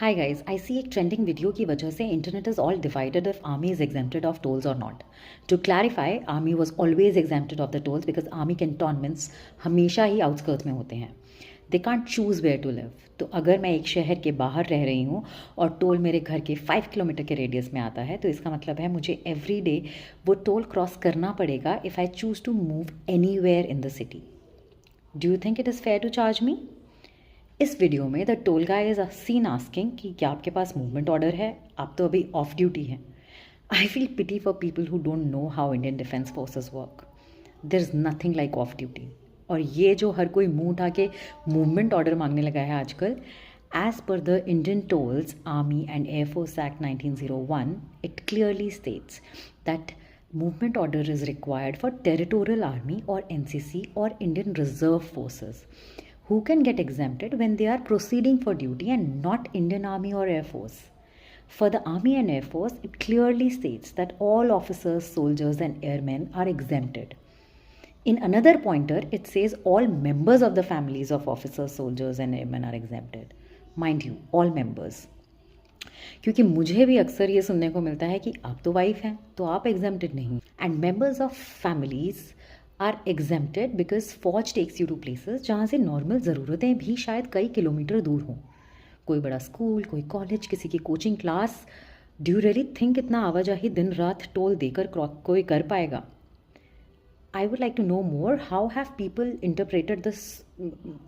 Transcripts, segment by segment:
Hi guys, I see एक trending video की वजह से internet is all divided if army is exempted of tolls और not. To clarify, army was always exempted of the tolls because army cantonments हमेशा ही outskirts में होते हैं. They can't choose where to live. तो अगर मैं एक शहर के बाहर रह रही हूँ और टोल मेरे घर के 5 किलोमीटर के रेडियस में आता है, तो इसका मतलब है मुझे एवरी डे वो टोल क्रॉस करना पड़ेगा if I choose to move anywhere in the city. Do you think it is fair to charge me? इस वीडियो में the toll guy is seen asking कि क्या आपके पास मूवमेंट ऑर्डर है, आप तो अभी ऑफ ड्यूटी हैं. I feel pity for people who don't know how Indian defence forces work. There is nothing like off duty. और ये जो हर कोई मुंह उठा के मूवमेंट ऑर्डर मांगने लगा है आजकल, as per the Indian tolls army and air force act 1901, it clearly states that movement order is required for territorial army or NCC or Indian Reserve Forces, who can get exempted when they are proceeding for duty and not Indian Army or Air Force. For the Army and Air Force, it clearly states that all officers, soldiers and airmen are exempted. In another pointer, it says all members of the families of officers, soldiers and airmen are exempted. Mind you, all members. क्योंकि मुझे भी अक्सर ये सुनने को मिलता है कि आप तो वाइफ हैं तो आप एग्जेम्प्टेड नहीं. And members of families are exempted because फौज टेक्स यू टू प्लेसेस जहाँ से नॉर्मल ज़रूरतें भी शायद कई किलोमीटर दूर हों. कोई बड़ा स्कूल, कोई कॉलेज, किसी की coaching class. Do you really think इतना आवाजाही दिन रात टोल देकर कोई कर पाएगा? I would like to know more. How have people interpreted this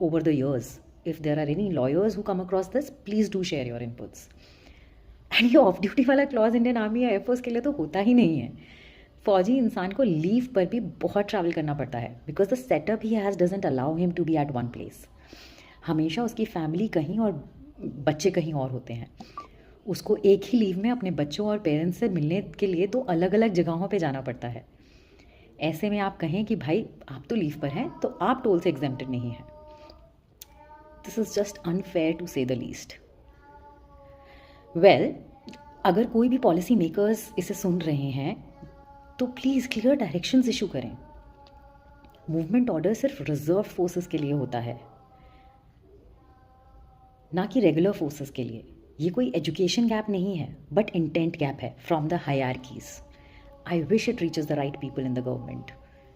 over the years? If there are any lawyers who come across this, please do share your inputs. And ये off duty वाला clause Indian army या air force के लिए तो होता ही नहीं है. फौजी इंसान को लीव पर भी बहुत ट्रैवल करना पड़ता है बिकॉज द सेटअप ही has doesn't allow him to be at one place. हमेशा उसकी फैमिली कहीं और बच्चे कहीं और होते हैं. उसको एक ही लीव में अपने बच्चों और पेरेंट्स से मिलने के लिए तो अलग अलग जगहों पे जाना पड़ता है. ऐसे में आप कहें कि भाई आप तो लीव पर हैं तो आप टोल से एग्जेम्प्टेड नहीं हैं. This is just unfair to say the least. Well, अगर कोई भी पॉलिसी मेकर्स इसे सुन रहे हैं तो प्लीज़ क्लियर डायरेक्शंस इशू करें. मूवमेंट ऑर्डर सिर्फ रिजर्व फोर्सेस के लिए होता है, ना कि रेगुलर फोर्सेस के लिए. ये कोई एजुकेशन गैप नहीं है बट इंटेंट गैप है from the hierarchies. I wish it reaches the right people in the government.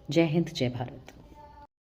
जय हिंद, जय भारत.